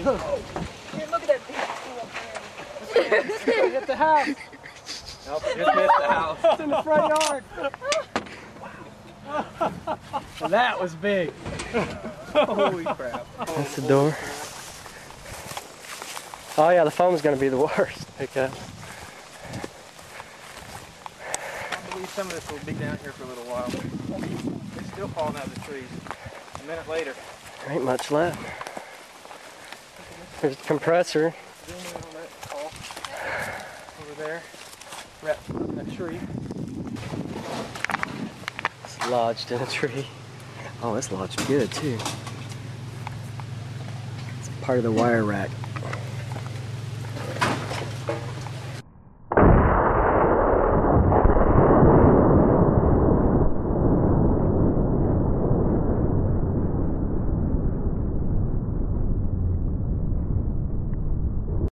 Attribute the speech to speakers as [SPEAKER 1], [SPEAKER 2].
[SPEAKER 1] Look.
[SPEAKER 2] Here, look at that big tool up there.
[SPEAKER 1] It's gonna hit the house.
[SPEAKER 3] Nope, it just missed the house.
[SPEAKER 1] It's in the front yard. That was big.
[SPEAKER 3] Holy crap.
[SPEAKER 1] That's the door. Oh yeah, the foam's gonna be the worst to pick up.
[SPEAKER 3] I believe some of this will be down here for a little while. It's still falling out of the trees. A minute later.
[SPEAKER 1] There ain't much left. There's the compressor.
[SPEAKER 3] Over there. Wrapped in a tree.
[SPEAKER 1] It's lodged in a tree. Oh, it's lodged good too. It's part of the wire rack.